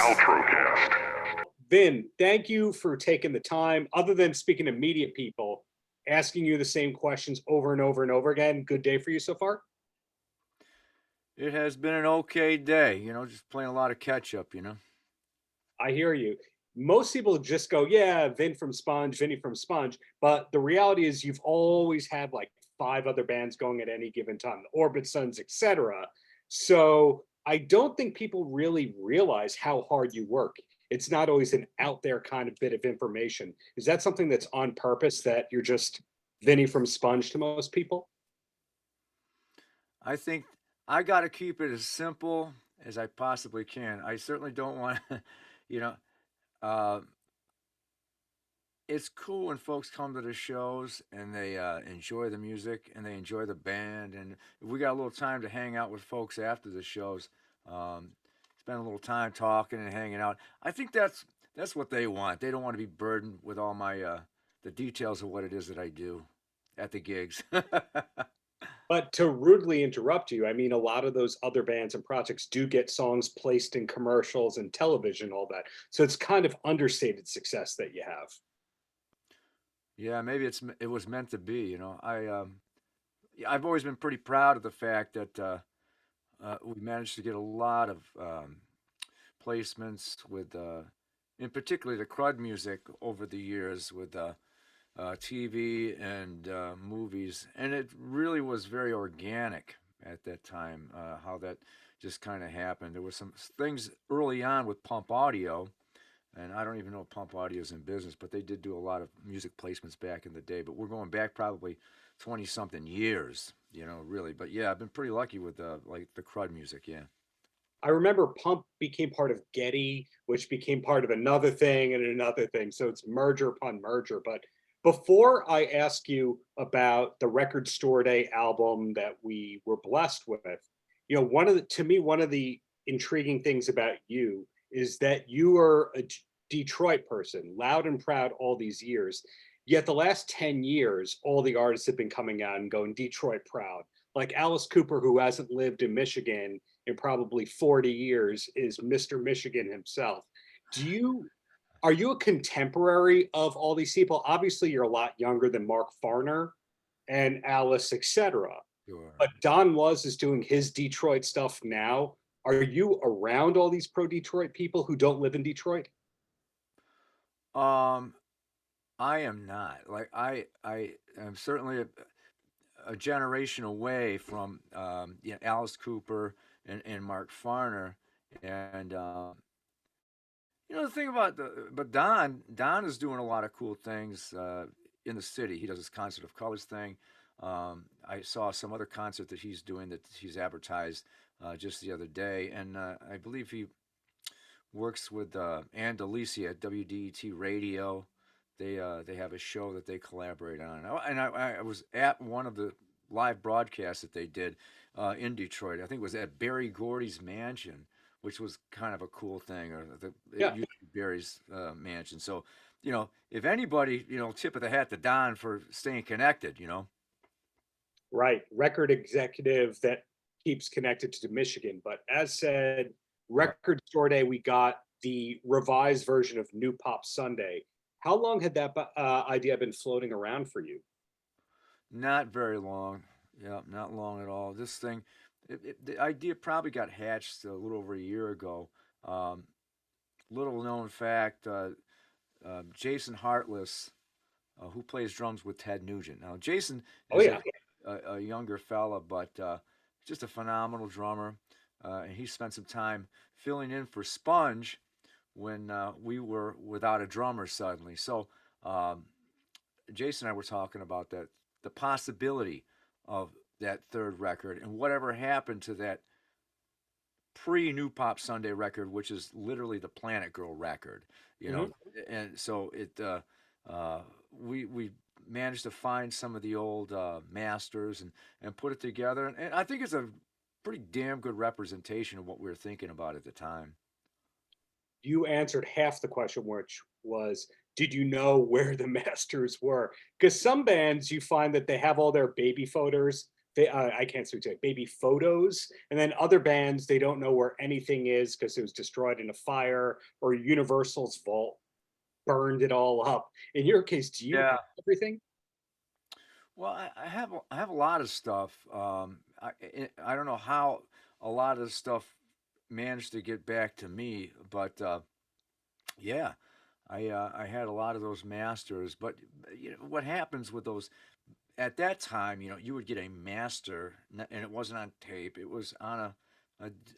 Paltrocast. Vin, thank you for taking the time. Other than speaking to media people, asking you the same questions over and over and over again. Good day for you so far? It has been an okay day, just playing a lot of catch up. I hear you. Most people just go, yeah, Vin from Sponge, Vinny from Sponge. But the reality is you've always had like five other bands going at any given time, the Orbit Sons, etc. So I don't think people really realize how hard you work. It's not always an out there kind of bit of information. Is that something that's on purpose that you're just Vinny from Sponge to most people? I think I got to keep it as simple as I possibly can. I certainly don't want to, you know, uh, it's cool when folks come to the shows and they enjoy the music and they enjoy the band. And if we got a little time to hang out with folks after the shows, um, spend a little time talking and hanging out. I think that's what they want. They don't want to be burdened with all my the details of what it is that I do at the gigs. But to rudely interrupt you, I mean, a lot of those other bands and projects do get songs placed in commercials and television, all that. So it's kind of understated success that you have. Yeah, maybe it was meant to be. Yeah, I've always been pretty proud of the fact that we managed to get a lot of placements with, in particular, the crud music over the years with TV and movies, and it really was very organic at that time. How that just kind of happened. There were some things early on with Pump Audio, and I don't even know if Pump Audio is in business, but they did do a lot of music placements back in the day. But we're going back probably 20 something years, really. But yeah, I've been pretty lucky with like the crud music. Yeah. I remember Pump became part of Getty, which became part of another thing and another thing. So it's merger upon merger. But before I ask you about the Record Store Day album that we were blessed with, to me, one of the intriguing things about you is that you are a Detroit person, loud and proud all these years. Yet the last 10 years, all the artists have been coming out and going Detroit proud. Like Alice Cooper, who hasn't lived in Michigan in probably 40 years, is Mr. Michigan himself. Do you Are you a contemporary of all these people? Obviously, you're a lot younger than Mark Farner and Alice, etc. Sure. But Don Was is doing his Detroit stuff now. Are you around all these pro Detroit people who don't live in Detroit? Um, I am not. Like I am certainly a generation away from Alice Cooper and Mark Farner, and the thing about but Don is doing a lot of cool things in the city. He does his Concert of Colors thing. I saw some other concert that he's doing that he's advertised just the other day, and I believe he works with Ann DeLisi at WDET Radio. They have a show that they collaborate on, and I was at one of the live broadcasts that they did in Detroit. I think it was at Barry Gordy's mansion, which was kind of a cool thing, or it Yeah, used to be Barry's mansion. So, if anybody, tip of the hat to Don for staying connected. right. Record executive that keeps connected to Michigan. But as said, Right. Record Store Day, we got the revised version of New Pop Sunday. How long had that idea been floating around for you? Not very long. Yeah, not long at all. This thing, the idea probably got hatched a little over a year ago. Um, Little known fact, Jason Hartless, who plays drums with Ted Nugent. Now, Jason Oh, is yeah. a younger fella, but just a phenomenal drummer. And he spent some time filling in for Sponge when we were without a drummer suddenly. So, um, Jason and I were talking about that, the possibility of that third record and whatever happened to that pre New Pop Sunday record, which is literally the Planet Girl record, you know. Mhm. And so uh, we managed to find some of the old masters and put it together, and I think it's a pretty damn good representation of what we were thinking about at the time. You answered half the question, which was, did you know where the masters were? Because some bands you find that they have all their baby photos I can't say it, baby photos, and then other bands they don't know where anything is because it was destroyed in a fire or Universal's vault burned it all up. In your case, do you have Yeah. everything? Well, I have a lot of stuff. I don't know how a lot of the stuff managed to get back to me, but yeah, I had a lot of those masters. But you know what happens with those at that time? You know, you would get a master, and it wasn't on tape; it was on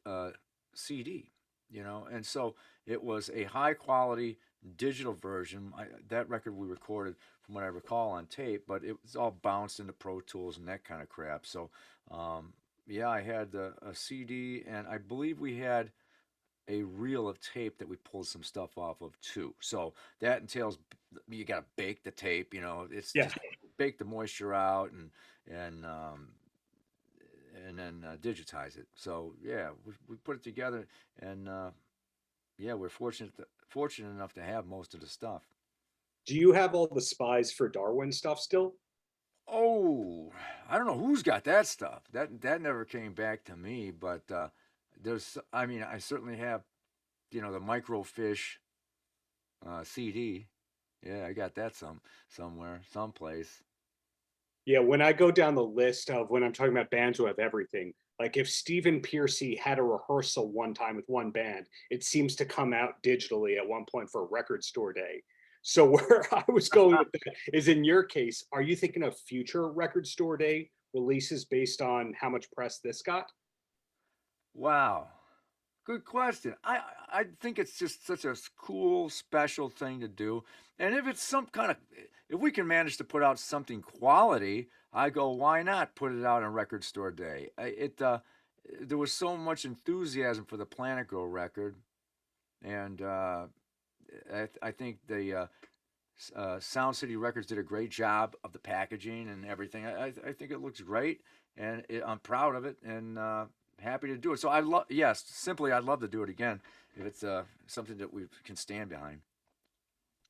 a CD. You know, and so it was a high quality digital version. That record we recorded, from what I recall, on tape, but it was all bounced into Pro Tools and that kind of crap. So, um, yeah, I had a CD, and I believe we had a reel of tape that we pulled some stuff off of too. So that entails you got to bake the tape. You know, it's Yeah. just bake the moisture out and and then digitize it. So yeah, we put it together, and yeah, we're fortunate enough to have most of the stuff. Do you have all the Spies for Darwin stuff still? Oh, I don't know who's got that stuff. That never came back to me, but I mean, I certainly have, you know, the microfiche CD. Yeah, I got that somewhere, someplace. Yeah, when I go down the list of when I'm talking about bands who have everything, like if Stephen Piercy had a rehearsal one time with one band, it seems to come out digitally at one point for record store day. So where I was going with that is in your case, are you thinking of future record store day releases based on how much press this got? Wow. Good question. I think it's just such a cool, special thing to do. And if it's some kind of, if we can manage to put out something quality, I go, why not put it out on Record Store Day? There was so much enthusiasm for the Planet Girl record, and I think the Sound City Records did a great job of the packaging and everything. I think it looks great, and I'm proud of it, and happy to do it. So I love, yes, simply I'd love to do it again if it's something that we can stand behind.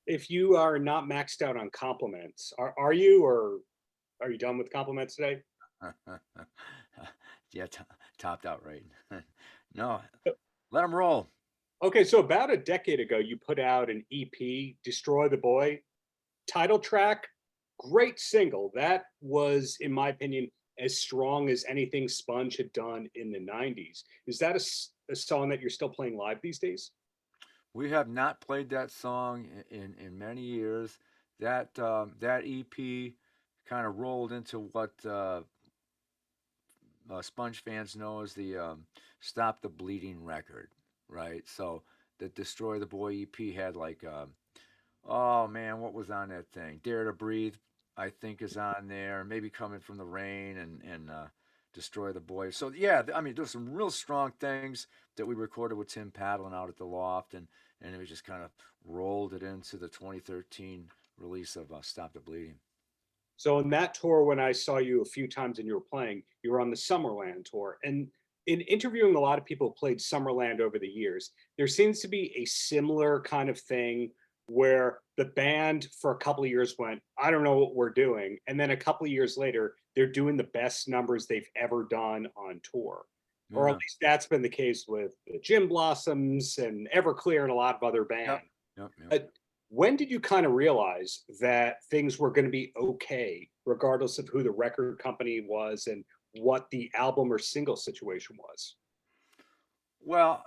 If you are not maxed out on compliments, are you or are you done with compliments today? Yeah, topped out right. No, let them roll. Okay, so about a decade ago, you put out an EP, Destroy the Boy, title track, great single. That was, in my opinion, as strong as anything Sponge had done in the 90s. Is that a song that you're still playing live these days? We have not played that song in many years. That EP kind of rolled into what Sponge fans know as the "Stop the Bleeding" record, right? So the "Destroy the Boy" EP had like, oh man, what was on that thing? "Dare to Breathe," I think, is on there. Maybe "Coming from the Rain" and "Destroy the Boy." So yeah, I mean, there's some real strong things that we recorded with Tim Paddling out at the Loft, and it was just kind of rolled it into the 2013 release of "Stop the Bleeding." So in that tour, when I saw you a few times and you were playing, you were on the Summerland tour. And in interviewing a lot of people who played Summerland over the years, there seems to be a similar kind of thing where the band for a couple of years went, I don't know what we're doing. And then a couple of years later, they're doing the best numbers they've ever done on tour. Or at Yeah. least that's been the case with the Gin Blossoms and Everclear and a lot of other Yep. bands. Yep. Yep. Uh, when did you kind of realize that things were going to be okay, regardless of who the record company was and what the album or single situation was? Well,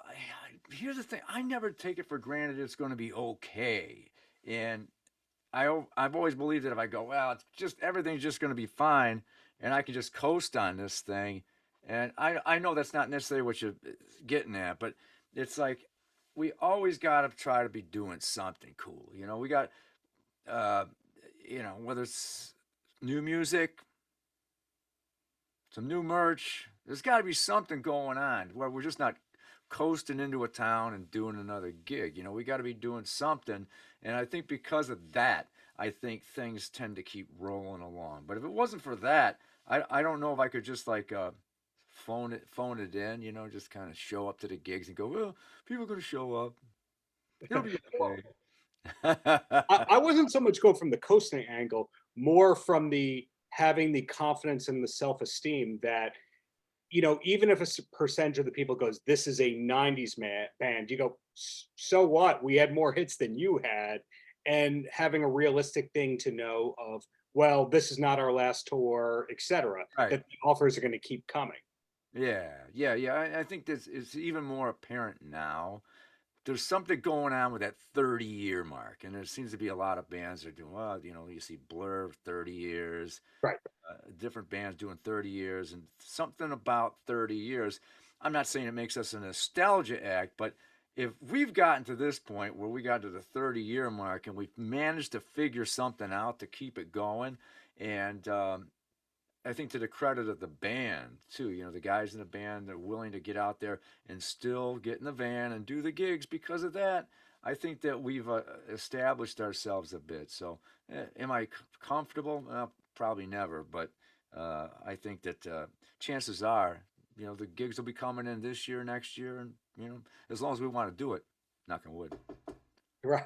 here's the thing. I never take it for granted it's going to be okay. And I've always believed that if I go, well, it's just everything's just going to be fine, and I can just coast on this thing. And I know that's not necessarily what you're getting at, but it's like we always got to try to be doing something cool. You know, we got, uh, you know, whether it's new music, some new merch. There's got to be something going on where we're just not coasting into a town and doing another gig. You know, we got to be doing something. And I think because of that, I think things tend to keep rolling along. But if it wasn't for that, I don't know if I could just like phone it in. You know, just kind of show up to the gigs and go, well, people are gonna show up. It'll be Well, okay. I wasn't so much going from the coasting angle, more from the having the confidence and the self-esteem that, you know, even if a percentage of the people goes, this is a 90s band, you go, so what? We had more hits than you had. And having a realistic thing to know of, well, this is not our last tour, etc., Right. that the offers are going to keep coming. Yeah. I think this is even more apparent now. There's something going on with that 30-year mark, and there seems to be a lot of bands that are doing well. You know, you see Blur 30 years, Right. different bands doing 30 years, and something about 30 years. I'm not saying it makes us a nostalgia act, but if we've gotten to this point where we got to the 30-year mark and we've managed to figure something out to keep it going, and I think to the credit of the band too, you know, the guys in the band, they're willing to get out there and still get in the van and do the gigs because of that. I think that we've established ourselves a bit. So, am I comfortable? Probably never, but I think that chances are, you know, the gigs will be coming in this year, next year, and you know, as long as we want to do it, knock on wood. Right.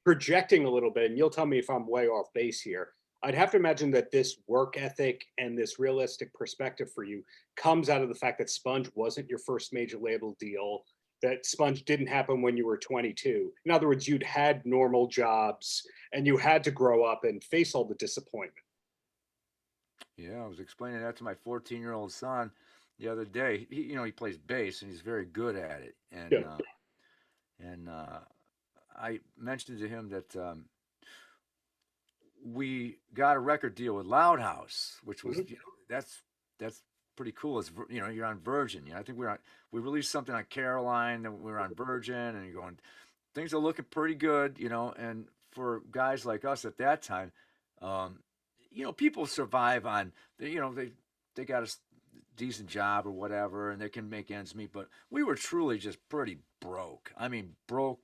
Projecting a little bit, and you'll tell me if I'm way off base here. I'd have to imagine that this work ethic and this realistic perspective for you comes out of the fact that Sponge wasn't your first major label deal, that Sponge didn't happen when you were 22. In other words, you'd had normal jobs and you had to grow up and face all the disappointment. Yeah, I was explaining that to my 14-year-old son the other day. You know, he plays bass and he's very good at it, Yeah. and I mentioned to him that we got a record deal with Loud House, which was, Mhm. you know, that's pretty cool. It's you know, you're on Virgin. You know, I think we released something on Caroline, then we were on Virgin, and you're going, things are looking pretty good, you know. And for guys like us at that time, um, you know, people survive on, you know, they got a decent job or whatever, and they can make ends meet. But we were truly just pretty broke. I mean, broke,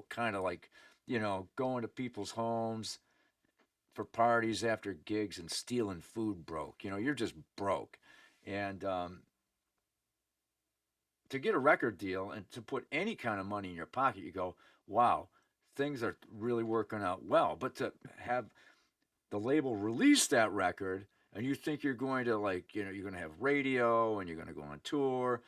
kind of like, you know, going to people's homes for parties after gigs and stealing food broke. You know, you're just broke. And to get a record deal and to put any kind of money in your pocket, you go, wow, things are really working out well. But to have the label release that record and you think you're going to, like, you know, you're going to have radio and you're going to go on tour,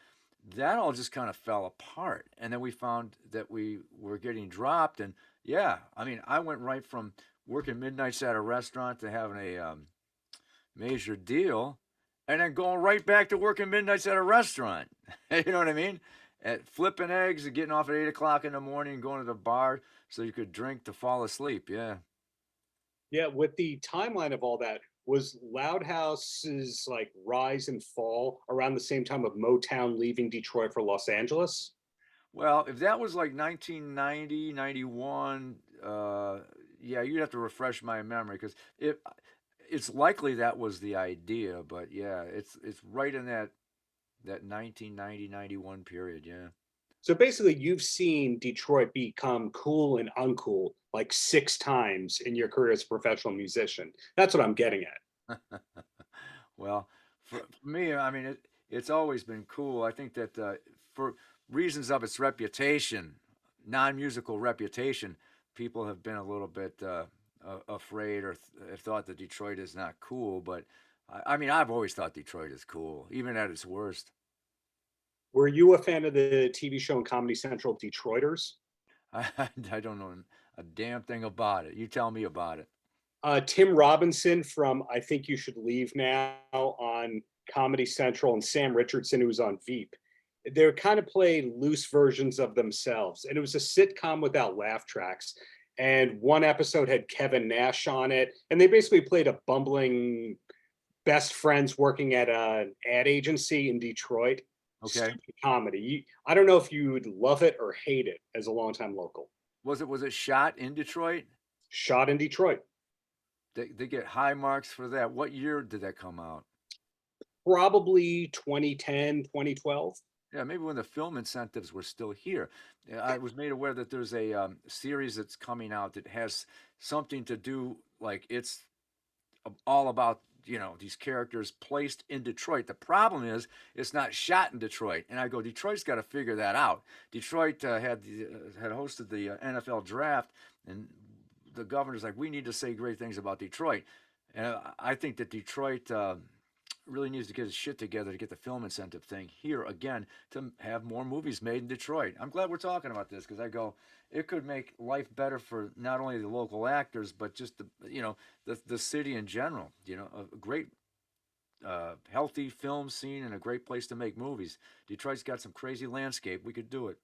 that all just kind of fell apart. And then we found that we were getting dropped. And yeah, I mean, I went right from working midnights at a restaurant to having a major deal, and then going right back to working midnights at a restaurant. You know what I mean? At flipping eggs and getting off at 8 o'clock in the morning and going to the bar so you could drink to fall asleep. Yeah. Yeah, with the timeline of all that, was Loud House's like rise and fall around the same time of Motown leaving Detroit for Los Angeles? Well, if that was like 1990, 91, yeah, you'd have to refresh my memory because it's likely that was the idea, but yeah, it's right in that 1990, 91 period. Yeah. So basically, you've seen Detroit become cool and uncool like 6 times in your career as a professional musician. That's what I'm getting at. Well, for me, I mean, it's always been cool. I think that for reasons of its reputation, non-musical reputation, people have been a little bit afraid or have thought that Detroit is not cool. But I mean, I've always thought Detroit is cool, even at its worst. Were you a fan of the TV show and Comedy Central Detroiters? I don't know a damn thing about it. You tell me about it. Tim Robinson from I Think You Should Leave Now on Comedy Central and Sam Richardson, who was on Veep. They kind of played loose versions of themselves. And it was a sitcom without laugh tracks. And one episode had Kevin Nash on it. And they basically played a bumbling best friends working at an ad agency in Detroit. Okay. Stupid comedy. I don't know if you would love it or hate it as a longtime local. Was it shot in Detroit? Shot in Detroit. They get high marks for that. What year did that come out? Probably 2010, 2012. Yeah, maybe when the film incentives were still here. Yeah, I was made aware that there's a series that's coming out that has something to do, like it's all about, you know, these characters placed in Detroit. The problem is it's not shot in Detroit, and I go, Detroit's got to figure that out. Detroit had hosted the NFL draft, and the governor's like, we need to say great things about Detroit. And I think that Detroit really needs to get his shit together to get the film incentive thing here again to have more movies made in Detroit. I'm glad we're talking about this because I go, it could make life better for not only the local actors but just the city in general. A great healthy film scene and a great place to make movies. Detroit's got some crazy landscape. We could do it.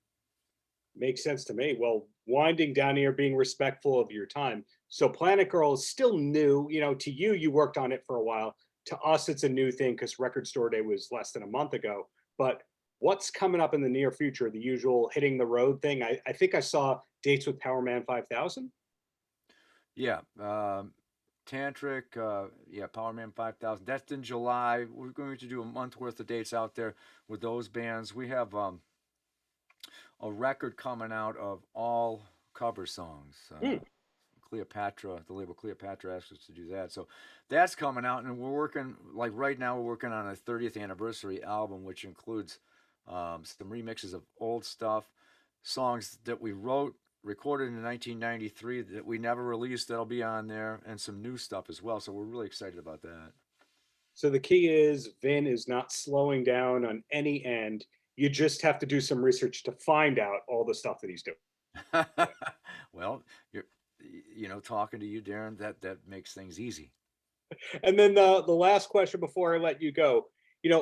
Makes sense to me. Well, winding down here, being respectful of your time. So Planet Girl is still new. To you, you worked on it for a while. To us, it's a new thing because Record Store Day was less than a month ago. But what's coming up in the near future? The usual hitting the road thing. I think I saw dates with Power Man 5000. Yeah, Tantric, yeah, Power Man 5000. That's in July. We're going to do a month worth of dates out there with those bands. We have a record coming out of all cover songs. Hmm. Cleopatra, the label Cleopatra asked us to do that. So that's coming out, and we're working, like right now, we're working on a 30th anniversary album, which includes some remixes of old stuff, songs that we wrote, recorded in 1993 that we never released that'll be on there, and some new stuff as well. So we're really excited about that. So the key is Vin is not slowing down on any end. You just have to do some research to find out all the stuff that he's doing. Well, you're, talking to you, Darren, that makes things easy. And then the last question before I let you go,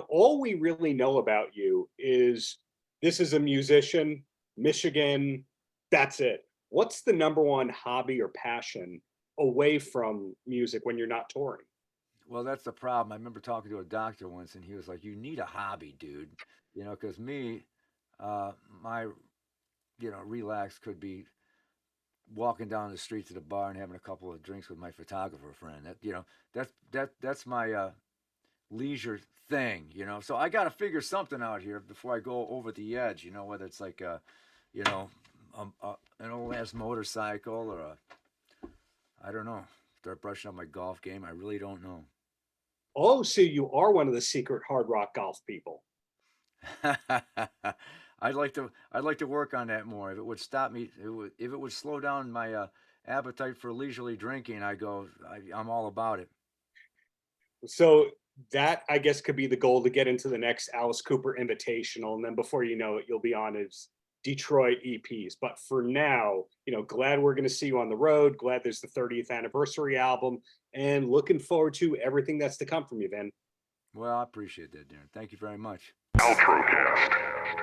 all we really know about you is this is a musician, Michigan, that's it. What's the number one hobby or passion away from music when you're not touring? Well, that's the problem. I remember talking to a doctor once, and he was like, "You need a hobby, dude." Because me, my, relax could be walking down the street to the bar and having a couple of drinks with my photographer friend. That's my leisure thing. So I got to figure something out here before I go over the edge. Whether it's like you know, an old ass motorcycle or I don't know. Start brushing up my golf game. I really don't know. Oh, so you are one of the secret hard rock golf people. I'd like to work on that more. If it would stop me, if it would slow down my appetite for leisurely drinking, I'm all about it. So that I guess could be the goal to get into the next Alice Cooper Invitational, and then before you know it, you'll be on his Detroit EPs. But for now, glad we're going to see you on the road. Glad there's the 30th anniversary album, and looking forward to everything that's to come from you, Vin. Well, I appreciate that, Darren. Thank you very much. Paltrocast.